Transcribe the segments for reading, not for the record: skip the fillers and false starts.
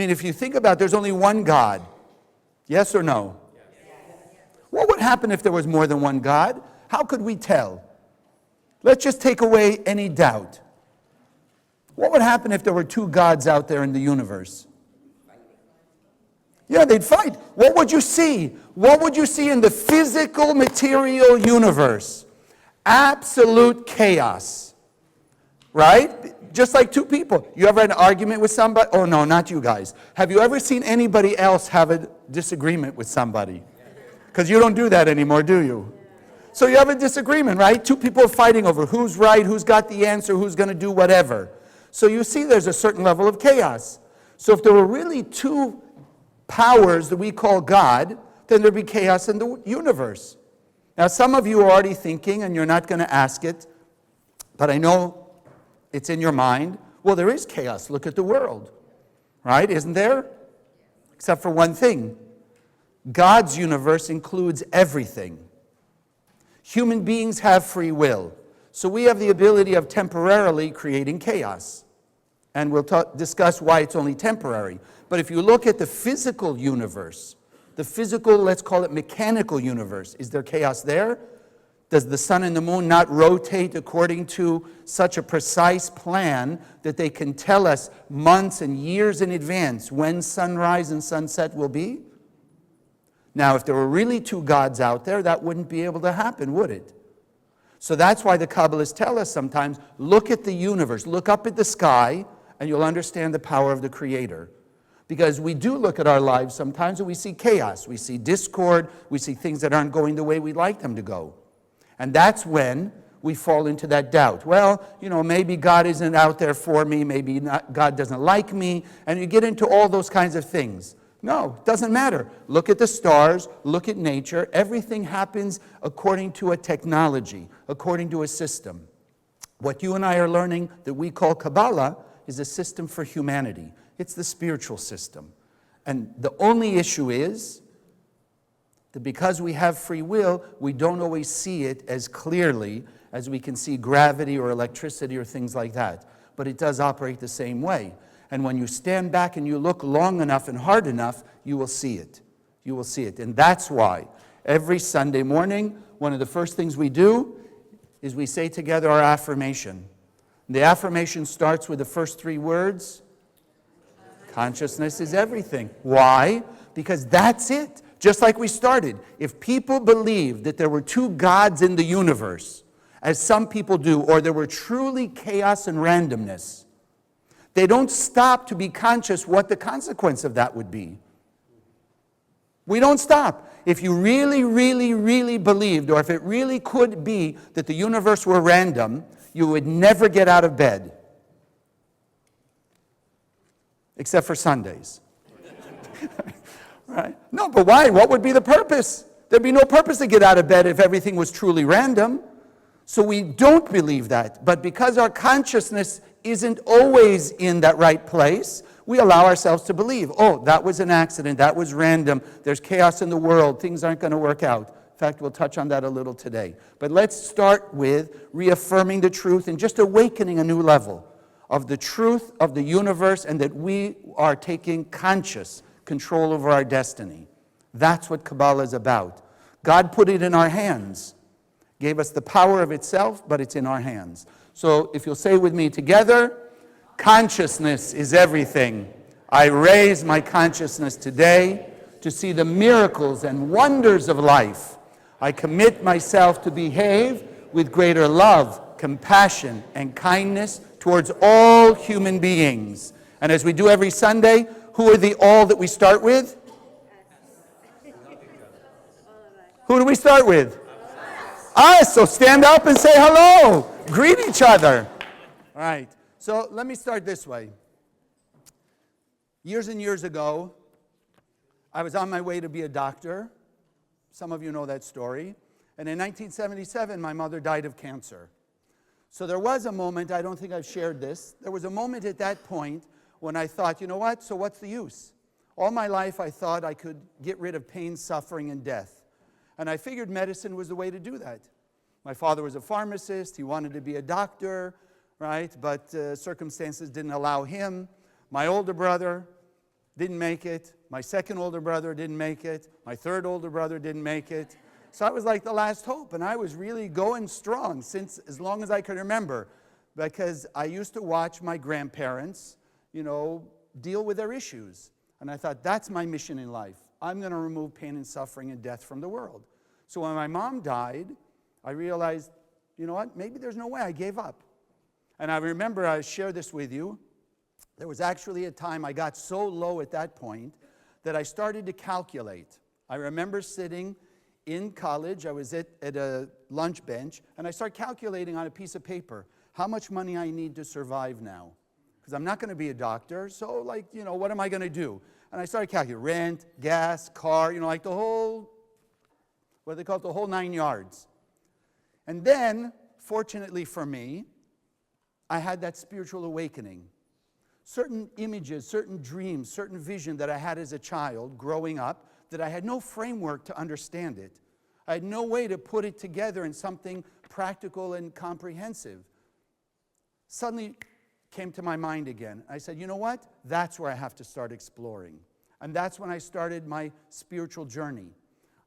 mean, if you think about it, there's only one God. Yes or no? What would happen if there was more than one God? How could we tell? Let's just take away any doubt. What would happen if there were two gods out there in the universe? Yeah, they'd fight. What would you see? What would you see in the physical, material universe? Absolute chaos. Right? Just like two people. You ever had an argument with somebody? Oh, no, not you guys. Have you ever seen anybody else have a disagreement with somebody? Because you don't do that anymore, do you? So you have a disagreement, right? Two people are fighting over who's right, who's got the answer, who's going to do whatever. So you see there's a certain level of chaos. So if there were really two powers that we call God, then there'd be chaos in the universe. Now, some of you are already thinking, and you're not going to ask it, but I know it's in your mind. Well, there is chaos. Look at the world. Right? Isn't there? Except for one thing. God's universe includes everything. Human beings have free will. So we have the ability of temporarily creating chaos. And we'll discuss why it's only temporary. But if you look at the physical universe, the physical, let's call it mechanical universe, is there chaos there? Does the sun and the moon not rotate according to such a precise plan that they can tell us months and years in advance when sunrise and sunset will be? Now, if there were really two gods out there, that wouldn't be able to happen, would it? So that's why the Kabbalists tell us sometimes, look at the universe, look up at the sky, and you'll understand the power of the Creator. Because we do look at our lives sometimes and we see chaos, we see discord, we see things that aren't going the way we'd like them to go. And that's when we fall into that doubt. Well, maybe God isn't out there for me, maybe God doesn't like me, and you get into all those kinds of things. No, it doesn't matter. Look at the stars, look at nature. Everything happens according to a technology, according to a system. What you and I are learning that we call Kabbalah is a system for humanity. It's the spiritual system. And the only issue is that because we have free will, we don't always see it as clearly as we can see gravity or electricity or things like that. But it does operate the same way. And when you stand back and you look long enough and hard enough, you will see it. You will see it. And that's why every Sunday morning, one of the first things we do is we say together our affirmation. The affirmation starts with the first three words. Consciousness is everything. Why? Because that's it. Just like we started. If people believed that there were two gods in the universe, as some people do, or there were truly chaos and randomness, they don't stop to be conscious what the consequence of that would be. We don't stop. If you really, really, really believed, or if it really could be that the universe were random, you would never get out of bed. Except for Sundays. Right? No, but why? What would be the purpose? There'd be no purpose to get out of bed if everything was truly random. So we don't believe that. But because our consciousness isn't always in that right place, we allow ourselves to believe, oh, that was an accident, that was random, there's chaos in the world, things aren't going to work out. In fact, we'll touch on that a little today. But let's start with reaffirming the truth and just awakening a new level of the truth of the universe and that we are taking conscious control over our destiny. That's what Kabbalah is about. God put it in our hands, gave us the power of itself, but it's in our hands. So if you'll say with me together, consciousness is everything. I raise my consciousness today to see the miracles and wonders of life. I commit myself to behave with greater love, compassion, and kindness towards all human beings. And as we do every Sunday, who are the all that we start with? Who do we start with? Us. So stand up and say hello. Greet each other. All right. So let me start this way. Years and years ago, I was on my way to be a doctor. Some of you know that story. And in 1977, my mother died of cancer. So there was a moment, I don't think I've shared this, there was a moment at that point when I thought, you know what, so what's the use? All my life I thought I could get rid of pain, suffering, and death. And I figured medicine was the way to do that. My father was a pharmacist, he wanted to be a doctor, right? But circumstances didn't allow him. My older brother, didn't make it. My second older brother didn't make it. My third older brother didn't make it. So I was like the last hope, and I was really going strong since as long as I can remember, because I used to watch my grandparents, deal with their issues. And I thought, that's my mission in life. I'm going to remove pain and suffering and death from the world. So when my mom died, I realized, maybe there's no way. I gave up. And I remember, I shared this with you, there was actually a time I got so low at that point that I started to calculate. I remember sitting in college, I was at a lunch bench, and I started calculating on a piece of paper how much money I need to survive now. Because I'm not going to be a doctor, so what am I going to do? And I started calculating rent, gas, car, the whole, what they call it, the whole 9 yards. And then, fortunately for me, I had that spiritual awakening. Certain images, certain dreams, certain vision that I had as a child growing up, that I had no framework to understand it. I had no way to put it together in something practical and comprehensive. Suddenly came to my mind again. I said, you know what? That's where I have to start exploring. And that's when I started my spiritual journey.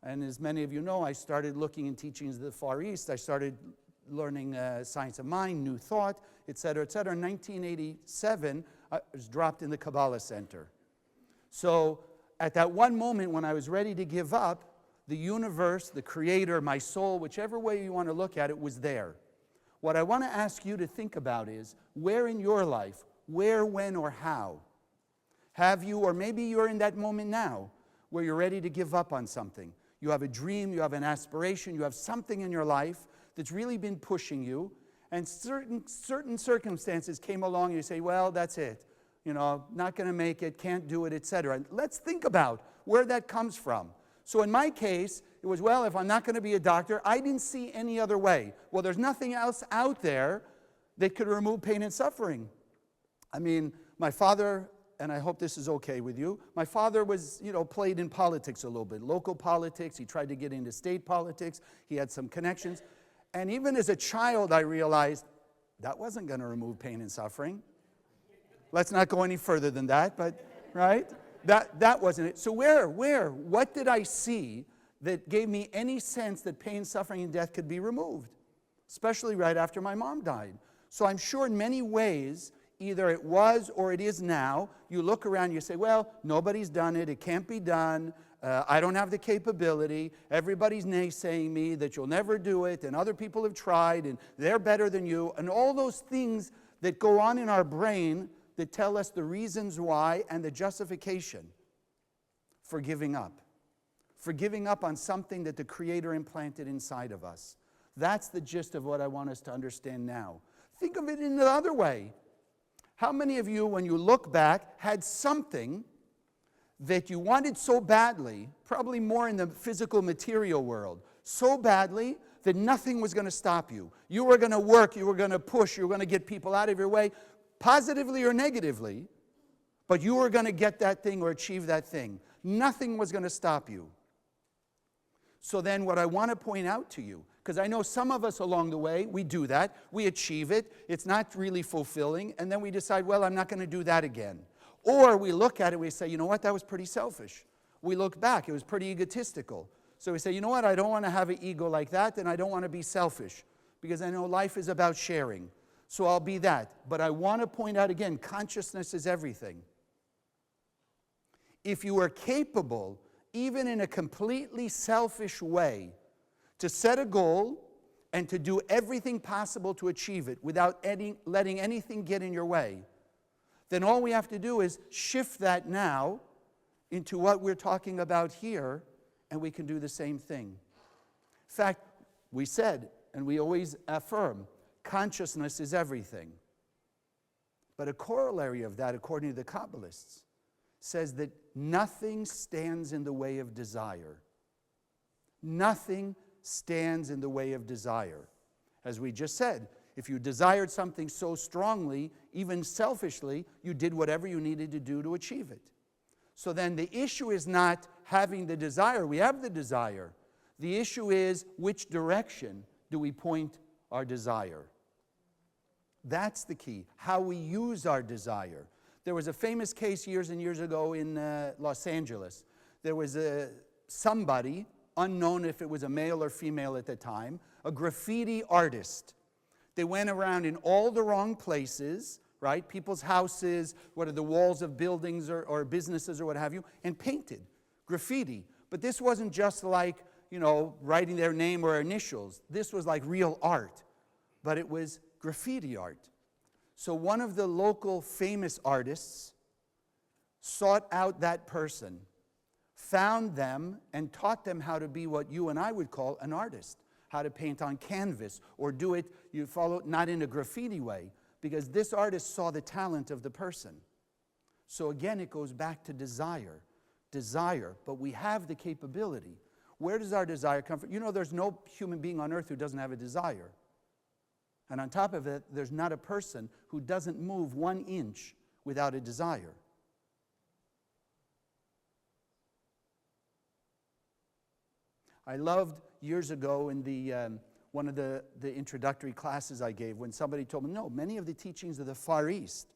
And as many of you know, I started looking in teachings of the Far East. I started learning science of mind, new thought, et cetera, et cetera. In 1987, I was dropped in the Kabbalah Center. So at that one moment when I was ready to give up, the universe, the creator, my soul, whichever way you want to look at it, was there. What I want to ask you to think about is, where in your life, where, when, or how, have you, or maybe you're in that moment now, where you're ready to give up on something. You have a dream, you have an aspiration, you have something in your life that's really been pushing you, and certain circumstances came along and you say, well, that's it. Not going to make it, can't do it, etc. And let's think about where that comes from. So in my case, it was, well, if I'm not going to be a doctor, I didn't see any other way. Well, there's nothing else out there that could remove pain and suffering. I mean, my father, and I hope this is okay with you, my father was, played in politics a little bit, local politics. He tried to get into state politics. He had some connections. And even as a child, I realized that wasn't going to remove pain and suffering. Let's not go any further than that, but, right? That wasn't it. So what did I see that gave me any sense that pain, suffering, and death could be removed? Especially right after my mom died. So I'm sure in many ways, either it was or it is now, you look around and you say, well, nobody's done it, it can't be done, I don't have the capability, everybody's naysaying me that you'll never do it, and other people have tried, and they're better than you, and all those things that go on in our brain that tell us the reasons why and the justification for giving up. For giving up on something that the Creator implanted inside of us. That's the gist of what I want us to understand now. Think of it in the other way. How many of you, when you look back, had something that you wanted so badly, probably more in the physical material world, so badly that nothing was going to stop you? You were going to work, you were going to push, you were going to get people out of your way, positively or negatively, but you were going to get that thing or achieve that thing. Nothing was going to stop you. So then what I want to point out to you, because I know some of us along the way, we do that, we achieve it, it's not really fulfilling, and then we decide, well, I'm not going to do that again. Or we look at it, we say, you know what, that was pretty selfish. We look back, it was pretty egotistical. So we say, you know what, I don't want to have an ego like that, and I don't want to be selfish, because I know life is about sharing. So I'll be that. But I want to point out again, consciousness is everything. If you are capable, even in a completely selfish way, to set a goal and to do everything possible to achieve it without letting anything get in your way, then all we have to do is shift that now into what we're talking about here, and we can do the same thing. In fact, we said, and we always affirm, consciousness is everything. But a corollary of that, according to the Kabbalists, says that nothing stands in the way of desire. Nothing stands in the way of desire. As we just said, if you desired something so strongly, even selfishly, you did whatever you needed to do to achieve it. So then the issue is not having the desire. We have the desire. The issue is, which direction do we point our desire? That's the key, how we use our desire. There was a famous case years and years ago in Los Angeles. There was somebody, unknown if it was a male or female at the time, a graffiti artist. They went around in all the wrong places, right? People's houses, what are the walls of buildings or businesses or what have you, and painted graffiti. But this wasn't just like, writing their name or initials. This was like real art, but it was graffiti art. So one of the local famous artists sought out that person, found them, and taught them how to be what you and I would call an artist, how to paint on canvas, or do it, you follow, not in a graffiti way, because this artist saw the talent of the person. So again, it goes back to desire, but we have the capability. Where does our desire come from? There's no human being on earth who doesn't have a desire. And on top of it, there's not a person who doesn't move 1 inch without a desire. I loved years ago in one of the introductory classes I gave when somebody told me, no, many of the teachings of the Far East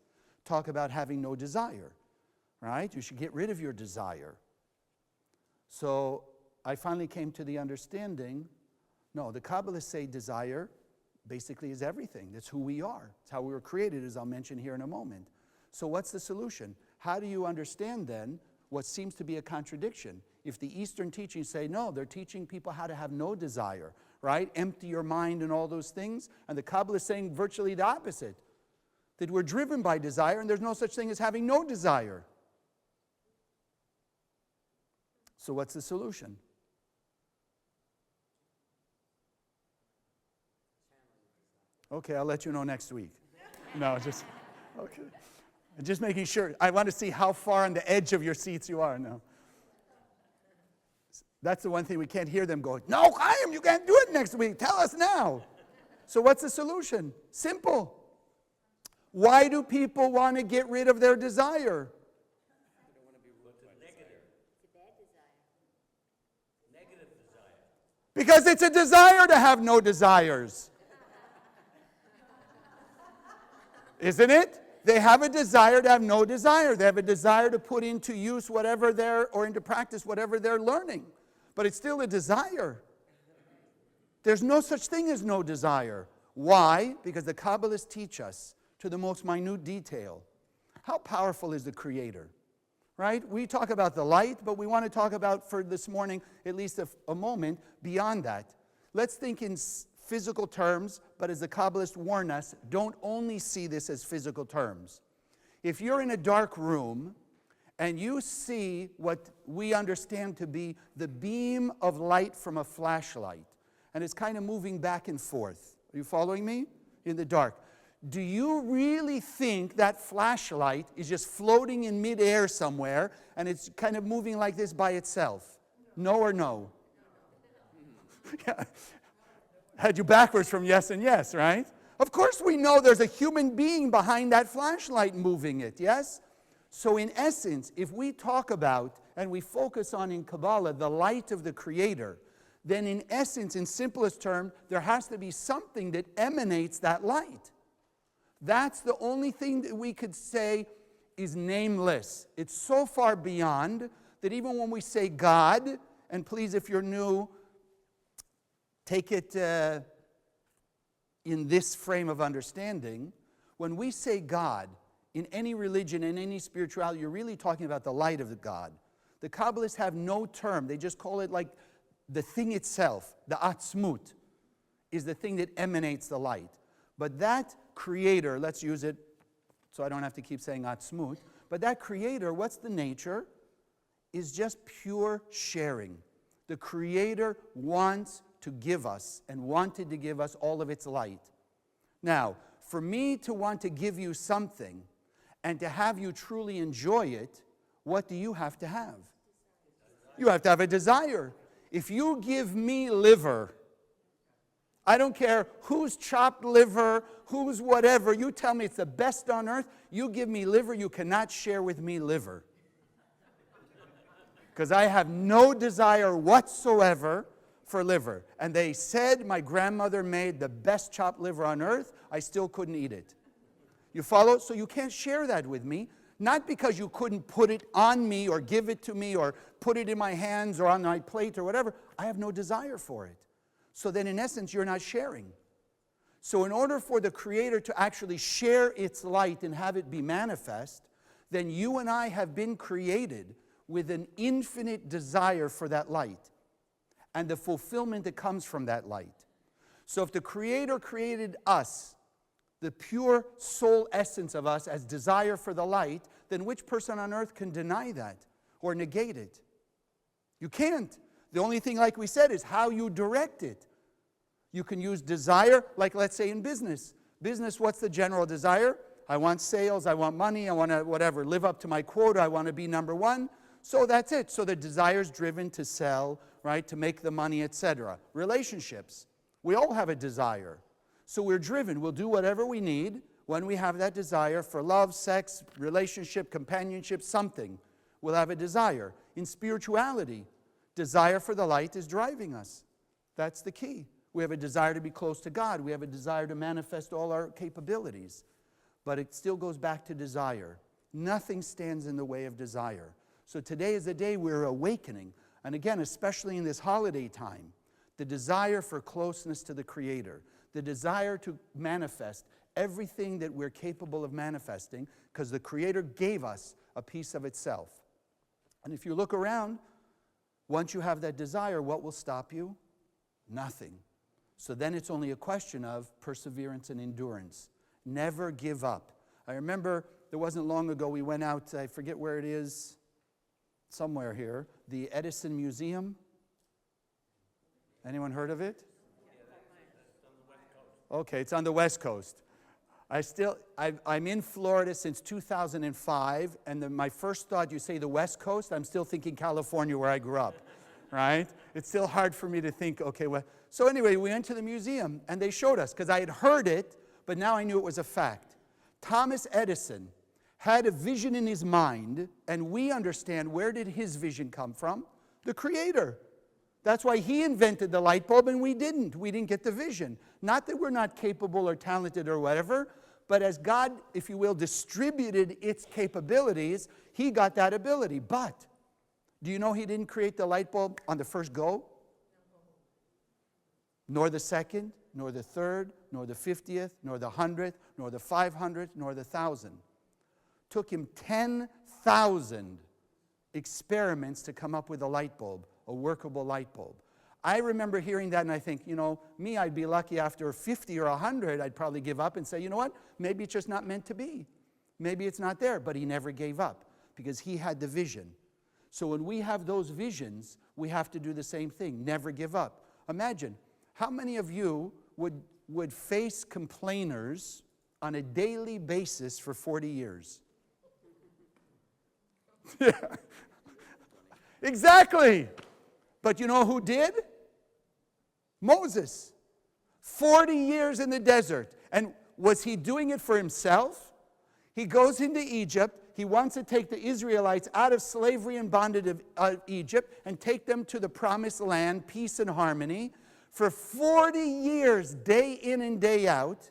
talk about having no desire, right? You should get rid of your desire. So I finally came to the understanding, no, the Kabbalists say desire basically is everything. That's who we are. It's how we were created, as I'll mention here in a moment. So what's the solution? How do you understand then what seems to be a contradiction? If the Eastern teachings say, no, they're teaching people how to have no desire, right? Empty your mind and all those things. And the Kabbalah is saying virtually the opposite, that we're driven by desire and there's no such thing as having no desire. So what's the solution? Okay, I'll let you know next week. No, just, okay. I'm just making sure. I want to see how far on the edge of your seats you are now. That's the one thing we can't hear them going, no, Chaim, you can't do it next week. Tell us now. So what's the solution? Simple. Why do people want to get rid of their desire? They don't want to be ruled by negative. It's a bad desire. Negative desire. Because it's a desire to have no desires. Isn't it? They have a desire to have no desire. They have a desire to put into use or into practice whatever they're learning. But it's still a desire. There's no such thing as no desire. Why? Because the Kabbalists teach us to the most minute detail. How powerful is the Creator? Right? We talk about the light, but we want to talk about, for this morning, at least a moment, beyond that. Let's think in physical terms, but as the Kabbalists warn us, don't only see this as physical terms. If you're in a dark room and you see what we understand to be the beam of light from a flashlight, and it's kind of moving back and forth. Are you following me? In the dark. Do you really think that flashlight is just floating in midair somewhere and it's kind of moving like this by itself? No or no? Yeah. Had you backwards from yes and yes, right? Of course we know there's a human being behind that flashlight moving it, yes? So in essence, if we talk about and we focus on in Kabbalah the light of the Creator, then in essence, in simplest term, there has to be something that emanates that light. That's the only thing that we could say is nameless. It's so far beyond that even when we say God, and please if you're new, take it in this frame of understanding. When we say God, in any religion, in any spirituality, you're really talking about the light of the God. The Kabbalists have no term. They just call it like the thing itself. The atzmut is the thing that emanates the light. But that Creator, let's use it so I don't have to keep saying atzmut, but that Creator, what's the nature? Is just pure sharing. The Creator wants to give us and wanted to give us all of its light. Now, for me to want to give you something and to have you truly enjoy it, what do you have to have? You have to have a desire. If you give me liver, I don't care whose chopped liver, whose whatever, you tell me it's the best on earth, you give me liver, you cannot share with me liver. Because I have no desire whatsoever for liver. And they said my grandmother made the best chopped liver on earth. I still couldn't eat it. You follow? So you can't share that with me. Not because you couldn't put it on me or give it to me or put it in my hands or on my plate or whatever. I have no desire for it. So then in essence, you're not sharing. So in order for the Creator to actually share its light and have it be manifest, then you and I have been created with an infinite desire for that light and the fulfillment that comes from that light. So if the Creator created us, the pure soul essence of us, as desire for the light, then which person on earth can deny that or negate it? You can't. The only thing, like we said, is how you direct it. You can use desire, like let's say in business. Business, what's the general desire? I want sales, I want money, I want to whatever, live up to my quota, I want to be number one. So that's it. So the desire is driven to sell, right, to make the money, etc. Relationships. We all have a desire. So we're driven. We'll do whatever we need when we have that desire for love, sex, relationship, companionship, something. We'll have a desire. In spirituality, desire for the light is driving us. That's the key. We have a desire to be close to God. We have a desire to manifest all our capabilities. But it still goes back to desire. Nothing stands in the way of desire. So today is the day we're awakening. And again, especially in this holiday time, the desire for closeness to the Creator, the desire to manifest everything that we're capable of manifesting, because the Creator gave us a piece of itself. And if you look around, once you have that desire, what will stop you? Nothing. So then it's only a question of perseverance and endurance. Never give up. I remember there wasn't long ago we went out, I forget where it is, somewhere here, the Edison Museum. Anyone heard of it? Okay, it's on the West Coast. I'm in Florida since 2005, and my first thought, you say the West Coast, I'm still thinking California where I grew up, right? It's still hard for me to think, okay, well. So anyway, we went to the museum, and they showed us, because I had heard it, but now I knew it was a fact. Thomas Edison had a vision in his mind, and we understand, where did his vision come from? The Creator. That's why he invented the light bulb and we didn't. We didn't get the vision. Not that we're not capable or talented or whatever, but as God, if you will, distributed its capabilities, he got that ability. But do you know he didn't create the light bulb on the first go? Nor the second, nor the third, nor the 50th, nor the 100th, nor the 500th, nor the 1,000. Took him 10,000 experiments to come up with a light bulb, a workable light bulb. I remember hearing that and I think, me, I'd be lucky after 50 or 100, I'd probably give up and say, you know what, maybe it's just not meant to be. Maybe it's not there, but he never gave up because he had the vision. So when we have those visions, we have to do the same thing, never give up. Imagine, how many of you would face complainers on a daily basis for 40 years? Yeah. Exactly. But you know who did? Moses. 40 years in the desert. And was he doing it for himself? He goes into Egypt. He wants to take the Israelites out of slavery and bondage of Egypt and take them to the promised land, peace and harmony. For 40 years, day in and day out,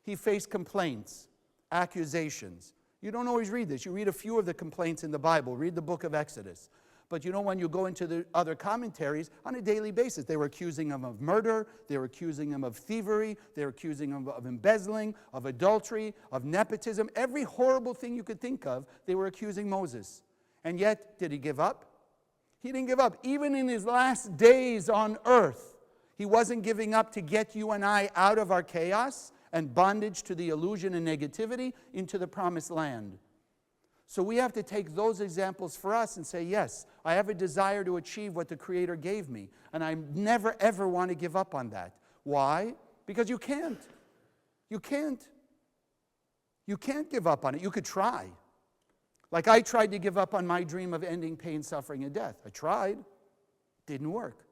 he faced complaints, accusations. You don't always read this. You read a few of the complaints in the Bible. Read the book of Exodus. But when you go into the other commentaries, on a daily basis, they were accusing him of murder, they were accusing him of thievery, they were accusing him of embezzling, of adultery, of nepotism. Every horrible thing you could think of, they were accusing Moses. And yet, did he give up? He didn't give up. Even in his last days on earth, he wasn't giving up to get you and I out of our chaos and bondage to the illusion and negativity into the promised land. So we have to take those examples for us and say, yes, I have a desire to achieve what the Creator gave me, and I never, ever want to give up on that. Why? Because you can't. You can't. You can't give up on it. You could try. Like I tried to give up on my dream of ending pain, suffering, and death. I tried. Didn't work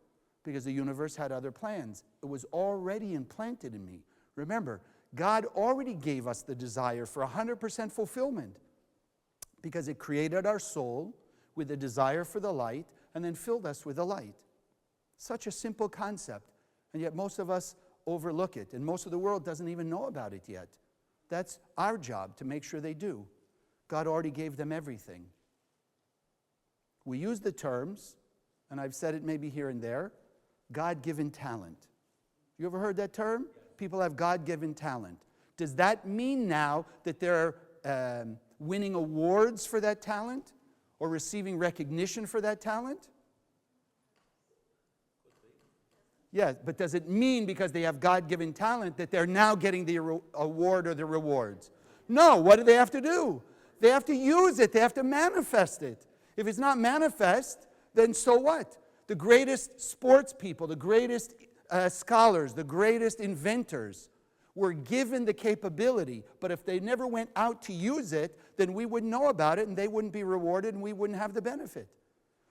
because the universe had other plans. It was already implanted in me. Remember, God already gave us the desire for 100% fulfillment, because it created our soul with a desire for the light and then filled us with the light. Such a simple concept, and yet most of us overlook it, and most of the world doesn't even know about it yet. That's our job, to make sure they do. God already gave them everything. We use the terms, and I've said it maybe here and there, God-given talent. You ever heard that term? People have God-given talent. Does that mean now that they're winning awards for that talent or receiving recognition for that talent? Yes, but does it mean because they have God-given talent that they're now getting the award or the rewards? No, what do they have to do? They have to use it. They have to manifest it. If it's not manifest, then so what? The greatest sports people, the greatest scholars, the greatest inventors were given the capability, but if they never went out to use it, then we wouldn't know about it and they wouldn't be rewarded and we wouldn't have the benefit.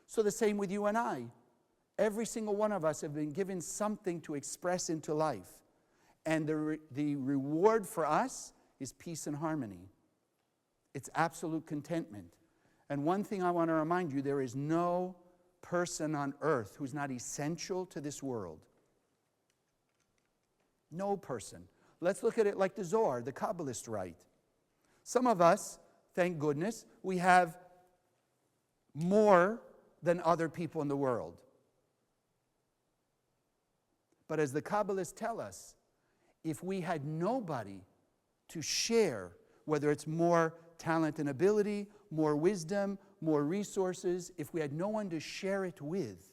So the same with you and I. Every single one of us have been given something to express into life. And the reward for us is peace and harmony. It's absolute contentment. And one thing I want to remind you, there is no person on earth who's not essential to this world. No person. Let's look at it like the Zohar, the Kabbalist write. Some of us, thank goodness, we have more than other people in the world. But as the Kabbalists tell us, if we had nobody to share, whether it's more talent and ability, more wisdom, more resources, if we had no one to share it with,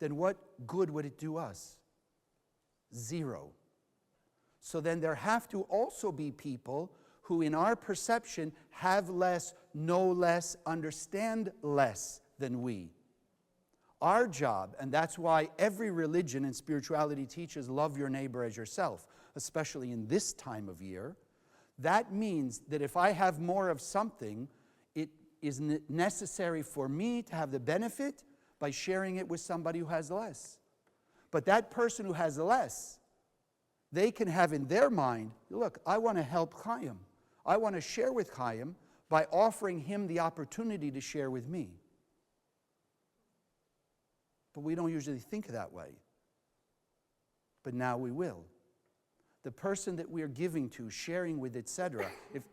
then what good would it do us? Zero. So then there have to also be people who in our perception have less, know less, understand less than we. Our job, and that's why every religion and spirituality teaches love your neighbor as yourself, especially in this time of year. That means that if I have more of something, it is necessary for me to have the benefit by sharing it with somebody who has less. But that person who has less, they can have in their mind, look, I want to help Chaim. I want to share with Chaim by offering him the opportunity to share with me. But we don't usually think that way. But now we will. The person that we are giving to, sharing with, etc.,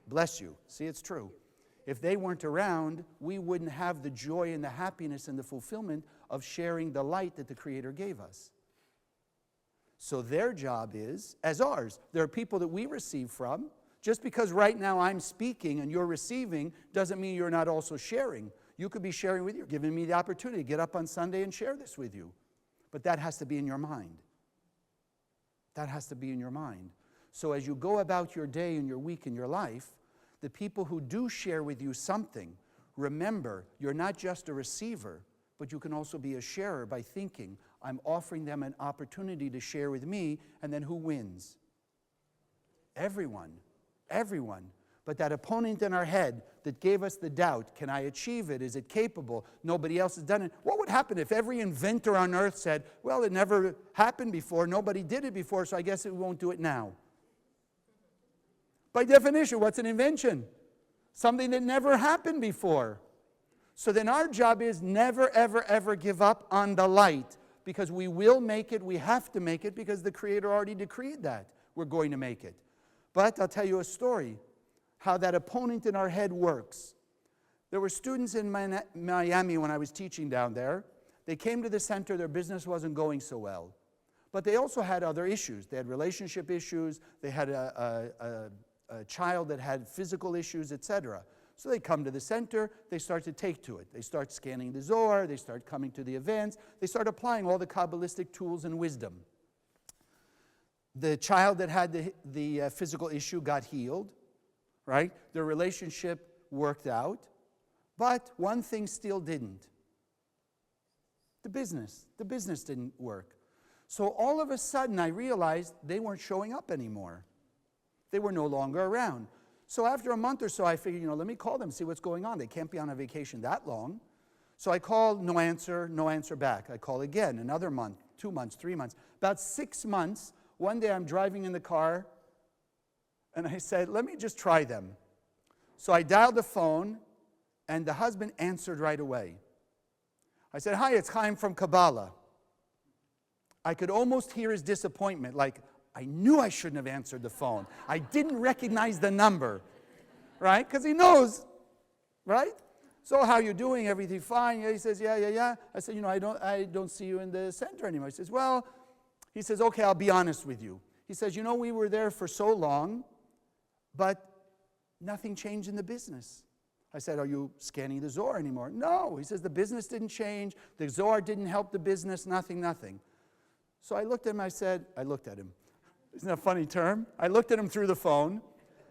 bless you, see, it's true. If they weren't around, we wouldn't have the joy and the happiness and the fulfillment of sharing the light that the Creator gave us. So their job is, as ours, there are people that we receive from. Just because right now I'm speaking and you're receiving doesn't mean you're not also sharing. You could be sharing with you, giving me the opportunity to get up on Sunday and share this with you. But that has to be in your mind. That has to be in your mind. So as you go about your day and your week and your life, the people who do share with you something, remember, you're not just a receiver, but you can also be a sharer by thinking, I'm offering them an opportunity to share with me, and then who wins? Everyone. Everyone. But that opponent in our head that gave us the doubt, can I achieve it? Is it capable? Nobody else has done it. What would happen if every inventor on earth said, well, it never happened before, nobody did it before, so I guess we won't do it now? By definition, what's an invention? Something that never happened before. So then our job is never, ever, ever give up on the light, because we will make it, we have to make it, because the Creator already decreed that we're going to make it. But I'll tell you a story, how that opponent in our head works. There were students in Miami when I was teaching down there. They came to the center, their business wasn't going so well. But they also had other issues. They had relationship issues, they had a child that had physical issues, etc. So they come to the center, they start to take to it. They start scanning the Zohar, they start coming to the events, they start applying all the Kabbalistic tools and wisdom. The child that had the physical issue got healed, right? Their relationship worked out, but one thing still didn't. The business didn't work. So all of a sudden I realized they weren't showing up anymore. They were no longer around. So after a month or so, I figured, let me call them, see what's going on. They can't be on a vacation that long. So I called, no answer back. I call again, another month, 2 months, 3 months. About 6 months, one day I'm driving in the car, and I said, let me just try them. So I dialed the phone, and the husband answered right away. I said, hi, it's Chaim from Kabbalah. I could almost hear his disappointment, like, I knew I shouldn't have answered the phone. I didn't recognize the number. right? Because he knows, right? So how you doing? Everything fine? Yeah, he says, yeah. I said, I don't see you in the center anymore. He says, well, he says, okay, I'll be honest with you. He says, we were there for so long, but nothing changed in the business. I said, are you scanning the Zohar anymore? No. He says, the business didn't change. The Zohar didn't help the business, nothing. So I looked at him, I looked at him. Isn't that a funny term? I looked at him through the phone.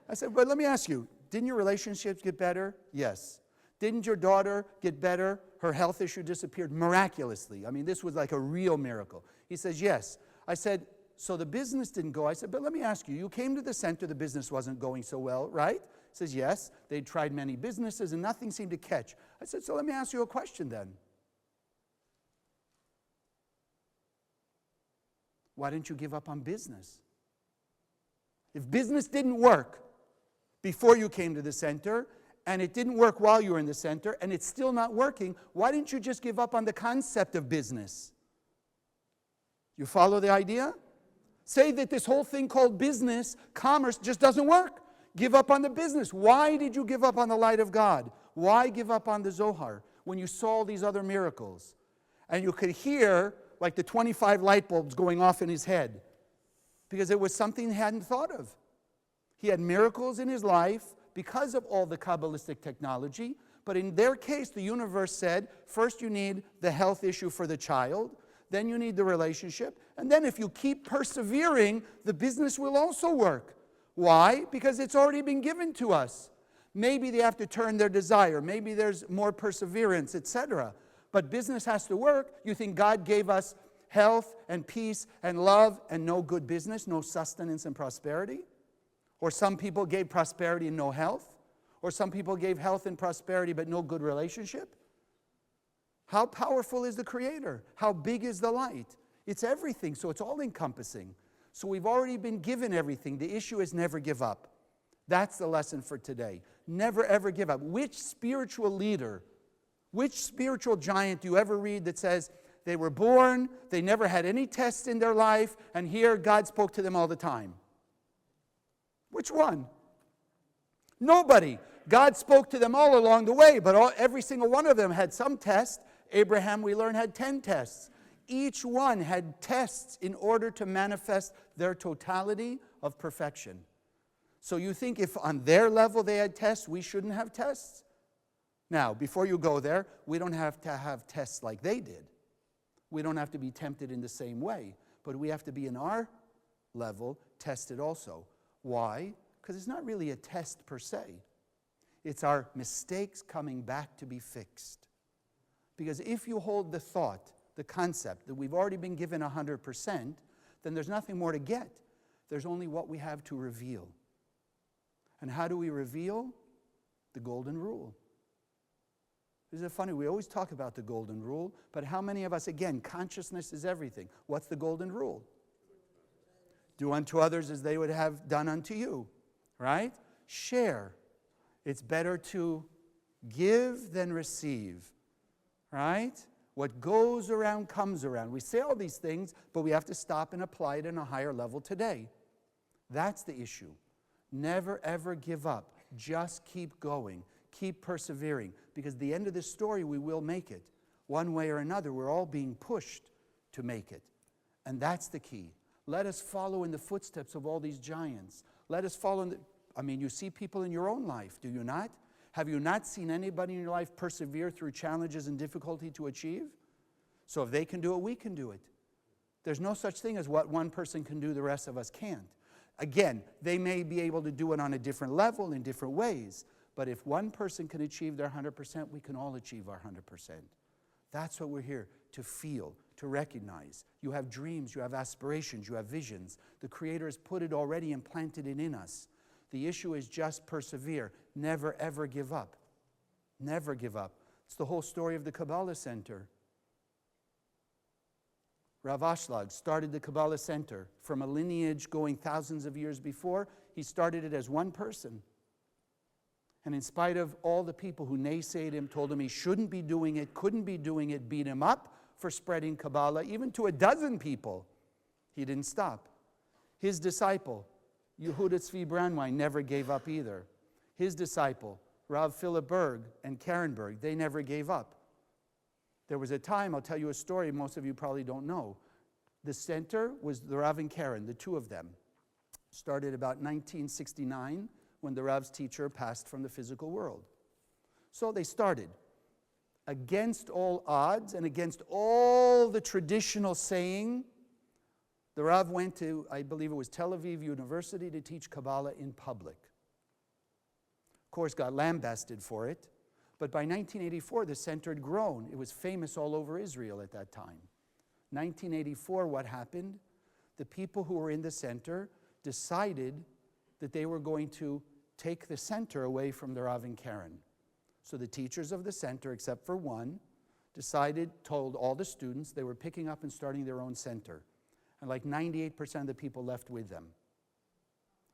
I said, but let me ask you, didn't your relationships get better? Yes. Didn't your daughter get better? Her health issue disappeared miraculously. I mean, this was like a real miracle. He says, yes. I said, so the business didn't go. I said, but let me ask you, you came to the center, the business wasn't going so well, right? He says, yes. They'd tried many businesses and nothing seemed to catch. I said, so let me ask you a question then. Why didn't you give up on business? If business didn't work before you came to the center, and it didn't work while you were in the center, and it's still not working, why didn't you just give up on the concept of business? You follow the idea? Say that this whole thing called business, commerce, just doesn't work. Give up on the business. Why did you give up on the light of God? Why give up on the Zohar when you saw all these other miracles? And you could hear like the 25 light bulbs going off in his head because it was something he hadn't thought of. He had miracles in his life because of all the Kabbalistic technology, but in their case, the universe said, first you need the health issue for the child, then you need the relationship, and then if you keep persevering, the business will also work. Why? Because it's already been given to us. Maybe they have to turn their desire, maybe there's more perseverance, etc. But business has to work. You think God gave us health and peace and love and no good business, no sustenance and prosperity? Or some people gave prosperity and no health? Or some people gave health and prosperity but no good relationship? How powerful is the Creator? How big is the light? It's everything, so it's all encompassing. So we've already been given everything. The issue is never give up. That's the lesson for today. Never ever give up. Which spiritual leader, which spiritual giant do you ever read that says they were born, they never had any tests in their life, and here God spoke to them all the time? Which one? Nobody. God spoke to them all along the way, but every single one of them had some test. Abraham, we learn, had 10 tests. Each one had tests in order to manifest their totality of perfection. So you think if on their level they had tests, we shouldn't have tests? Now, before you go there, we don't have to have tests like they did. We don't have to be tempted in the same way, but we have to be in our level tested also. Why? Because it's not really a test per se. It's our mistakes coming back to be fixed. Because if you hold the thought, the concept, that we've already been given 100%, then there's nothing more to get. There's only what we have to reveal. And how do we reveal? The golden rule. Isn't it funny? We always talk about the golden rule, but how many of us, again, consciousness is everything. What's the golden rule? Do unto others as they would have done unto you, right? Share. It's better to give than receive, right? What goes around comes around. We say all these things, but we have to stop and apply it on a higher level today. That's the issue. Never, ever give up. Just keep going. Keep persevering. Because at the end of this story, we will make it. One way or another, we're all being pushed to make it. And that's the key. Let us follow in the footsteps of all these giants. Let us follow in you see people in your own life, do you not? Have you not seen anybody in your life persevere through challenges and difficulty to achieve? So if they can do it, we can do it. There's no such thing as what one person can do, the rest of us can't. Again, they may be able to do it on a different level in different ways, but if one person can achieve their 100%, we can all achieve our 100%. That's what we're here to feel, to recognize. You have dreams, you have aspirations, you have visions. The Creator has put it already and planted it in us. The issue is just persevere. Never, ever give up. Never give up. It's the whole story of the Kabbalah Center. Rav Ashlag started the Kabbalah Center from a lineage going thousands of years before. He started it as one person. And in spite of all the people who naysayed him, told him he shouldn't be doing it, couldn't be doing it, beat him up for spreading Kabbalah, even to 12 people, he didn't stop. His disciple, Yehuda Tzvi Brandwein, never gave up either. his disciple, Rav Philip Berg and Karen Berg, they never gave up. There was a time, I'll tell you a story most of you probably don't know. The center was the Rav and Karen, the two of them. Started about 1969 when the Rav's teacher passed from the physical world. So they started. Against all odds and against all the traditional saying, the Rav went to, I believe it was Tel Aviv University, to teach Kabbalah in public. Of course, got lambasted for it. But by 1984, the center had grown. It was famous all over Israel at that time. 1984, what happened? The people who were in the center decided that they were going to take the center away from the Rav and Karen. So the teachers of the center, except for one, told all the students they were picking up and starting their own center. And like 98% of the people left with them.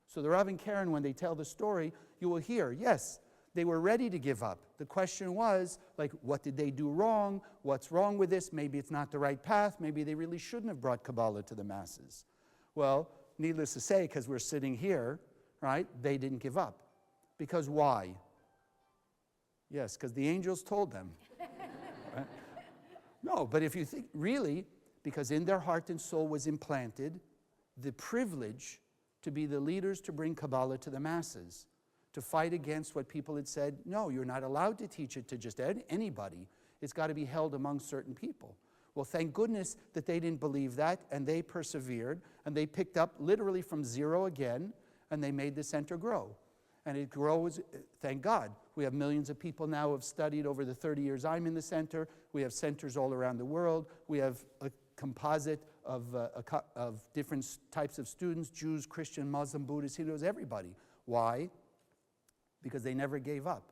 So the Rav and Karen, when they tell the story, you will hear, yes, they were ready to give up. The question was, like, what did they do wrong? What's wrong with this? Maybe it's not the right path. Maybe they really shouldn't have brought Kabbalah to the masses. Well, needless to say, because we're sitting here, right, they didn't give up. Because why? Yes, because the angels told them. Right? No, but if you think, really, because in their heart and soul was implanted the privilege to be the leaders to bring Kabbalah to the masses, to fight against what people had said, no, you're not allowed to teach it to just anybody. It's got to be held among certain people. Well, thank goodness that they didn't believe that, and they persevered, and they picked up literally from zero again, and they made the center grow. And it grows, thank God. We have millions of people now who have studied over the 30 years I'm in the center. We have centers all around the world. We have a composite of different types of students, Jews, Christian, Muslim, Buddhist, Hindus, everybody. Why? Because they never gave up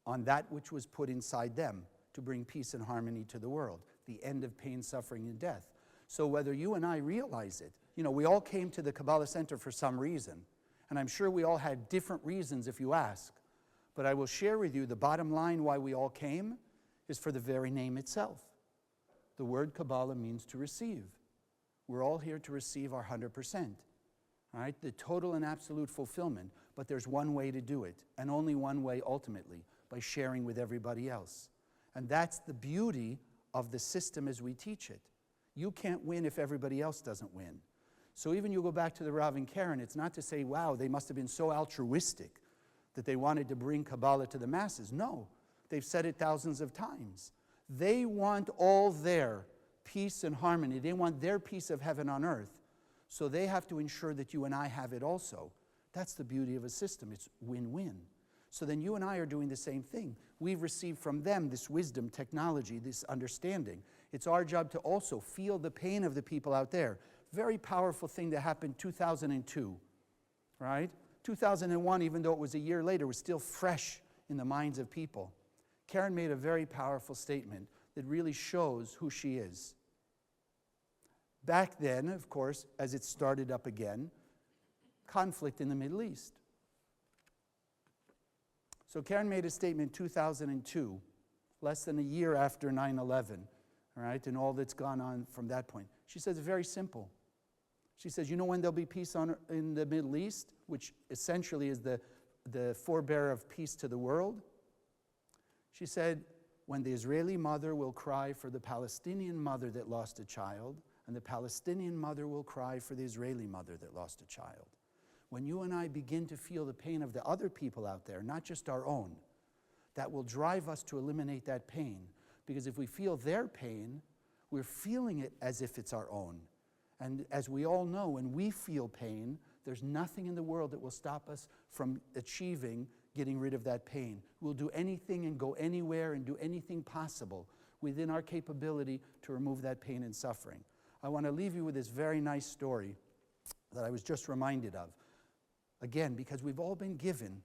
on that which was put inside them to bring peace and harmony to the world, the end of pain, suffering, and death. So whether you and I realize it, we all came to the Kabbalah Center for some reason, and I'm sure we all had different reasons if you ask, but I will share with you the bottom line why we all came is for the very name itself. The word Kabbalah means to receive. We're all here to receive our 100%. All right, the total and absolute fulfillment. But there's one way to do it, and only one way ultimately, by sharing with everybody else. And that's the beauty of the system as we teach it. You can't win if everybody else doesn't win. So even you go back to the Rav and Karen, it's not to say, wow, they must have been so altruistic that they wanted to bring Kabbalah to the masses. No, they've said it thousands of times. They want all their peace and harmony. They want their piece of heaven on earth. So they have to ensure that you and I have it also. That's the beauty of a system. It's win-win. So then you and I are doing the same thing. We've received from them this wisdom, technology, this understanding. It's our job to also feel the pain of the people out there. Very powerful thing that happened 2002, right? 2001, even though it was a year later, was still fresh in the minds of people. Karen made a very powerful statement that really shows who she is. Back then, of course, as it started up again, conflict in the Middle East. So Karen made a statement in 2002, less than a year after 9/11, all right, and all that's gone on from that point. She says it's very simple. She says, you know when there'll be peace in the Middle East, which essentially is the forebearer of peace to the world? She said, when the Israeli mother will cry for the Palestinian mother that lost a child, and the Palestinian mother will cry for the Israeli mother that lost a child. When you and I begin to feel the pain of the other people out there, not just our own, that will drive us to eliminate that pain. Because if we feel their pain, we're feeling it as if it's our own. And as we all know, when we feel pain, there's nothing in the world that will stop us from achieving getting rid of that pain. We'll do anything and go anywhere and do anything possible within our capability to remove that pain and suffering. I want to leave you with this very nice story that I was just reminded of. Again, because we've all been given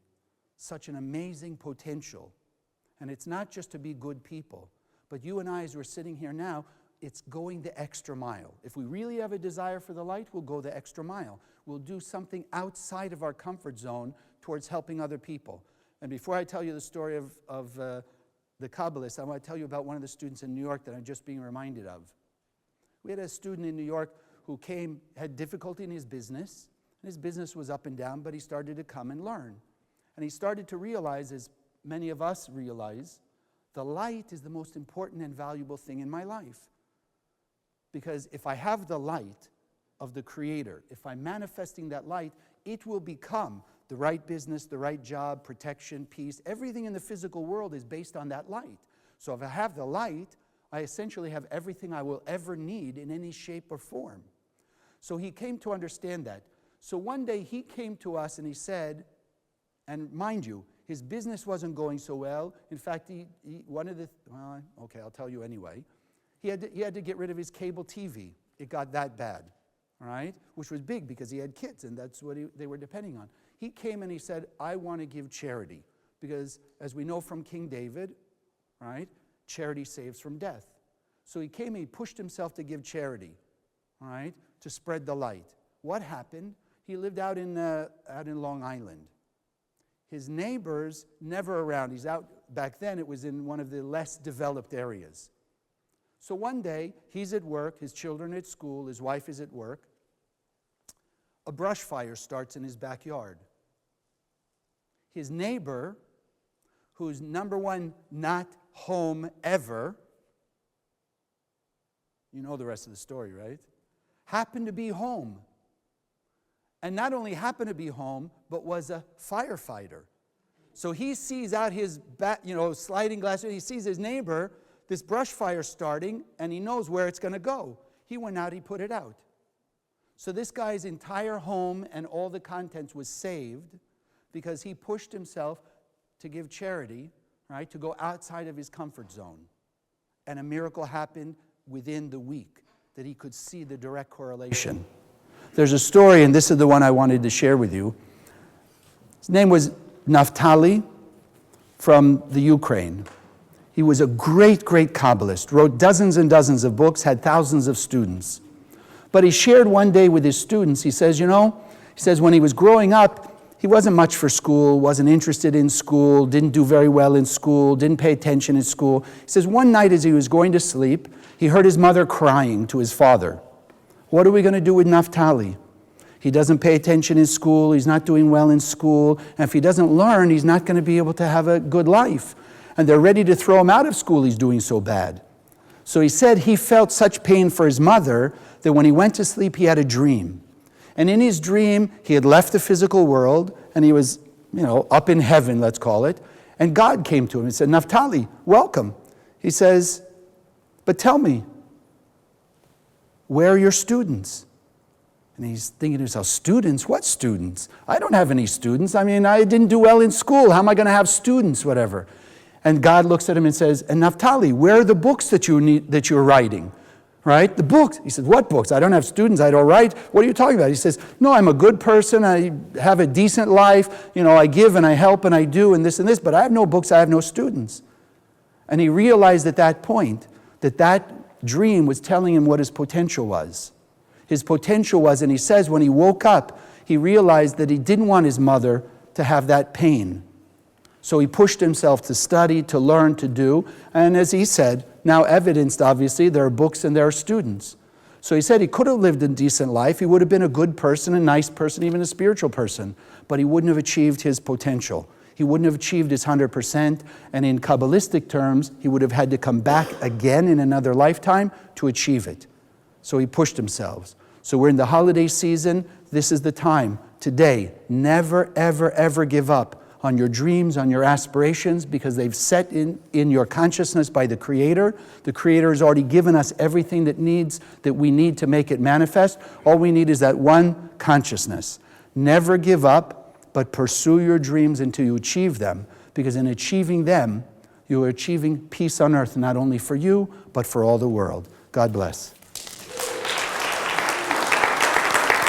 such an amazing potential. And it's not just to be good people, but you and I, as we're sitting here now, it's going the extra mile. If we really have a desire for the light, we'll go the extra mile. We'll do something outside of our comfort zone towards helping other people. And before I tell you the story of the Kabbalists, I want to tell you about one of the students in New York that I'm just being reminded of. We had a student in New York who had difficulty in his business. And his business was up and down, but he started to come and learn. And he started to realize, as many of us realize, the light is the most important and valuable thing in my life. Because if I have the light of the Creator, if I'm manifesting that light, it will become the right business, the right job, protection, peace. Everything in the physical world is based on that light. So if I have the light, I essentially have everything I will ever need in any shape or form. So he came to understand that. So one day he came to us and he said, and mind you, his business wasn't going so well. In fact, I'll tell you anyway. He had to get rid of his cable TV. It got that bad, all right? Which was big because he had kids and that's what they were depending on. He came and he said, I want to give charity. Because as we know from King David, right, charity saves from death. So he came and he pushed himself to give charity, all right, to spread the light. What happened? He lived out in Long Island. His neighbors never around. He's out, back then it was in one of the less developed areas. So one day, he's at work, his children at school, his wife is at work. A brush fire starts in his backyard. His neighbor, who's number one, not home ever, you know the rest of the story, right? Happened to be home. And not only happened to be home, but was a firefighter. So he sees out his sliding glass, he sees his neighbor, this brush fire starting, and he knows where it's going to go. He went out, he put it out. So this guy's entire home and all the contents was saved because he pushed himself to give charity, right, to go outside of his comfort zone. And a miracle happened within the week that he could see the direct correlation. There's a story, and this is the one I wanted to share with you. His name was Naphtali from the Ukraine. He was a great, great Kabbalist, wrote dozens and dozens of books, had thousands of students. But he shared one day with his students, he says, when he was growing up, he wasn't much for school, wasn't interested in school, didn't do very well in school, didn't pay attention in school. He says one night as he was going to sleep, he heard his mother crying to his father. What are we going to do with Naphtali? He doesn't pay attention in school, he's not doing well in school, and if he doesn't learn, he's not going to be able to have a good life. And they're ready to throw him out of school, he's doing so bad. So he said he felt such pain for his mother that when he went to sleep, he had a dream. And in his dream, he had left the physical world, and he was, up in heaven, let's call it. And God came to him and said, Naphtali, welcome. He says, but tell me, where are your students? And he's thinking to himself, students? What students? I don't have any students. I didn't do well in school. How am I going to have students, whatever? And God looks at him and says, and Naphtali, where are the books that you're writing? Right? The books. He said, what books? I don't have students. I don't write. What are you talking about? He says, no, I'm a good person. I have a decent life. I give and I help and I do and this, but I have no books. I have no students. And he realized at that point that dream was telling him what his potential was. His potential was, and he says when he woke up, he realized that he didn't want his mother to have that pain. So he pushed himself to study, to learn, to do. And as he said, now evidenced, obviously, there are books and there are students. So he said he could have lived a decent life. He would have been a good person, a nice person, even a spiritual person. But he wouldn't have achieved his potential. He wouldn't have achieved his 100%. And in Kabbalistic terms, he would have had to come back again in another lifetime to achieve it. So he pushed himself. So we're in the holiday season. This is the time. Today, never, ever, ever give up on your dreams, on your aspirations, because they've set in your consciousness by the Creator. The Creator has already given us everything that we need to make it manifest. All we need is that one consciousness. Never give up, but pursue your dreams until you achieve them, because in achieving them, you are achieving peace on earth, not only for you, but for all the world. God bless.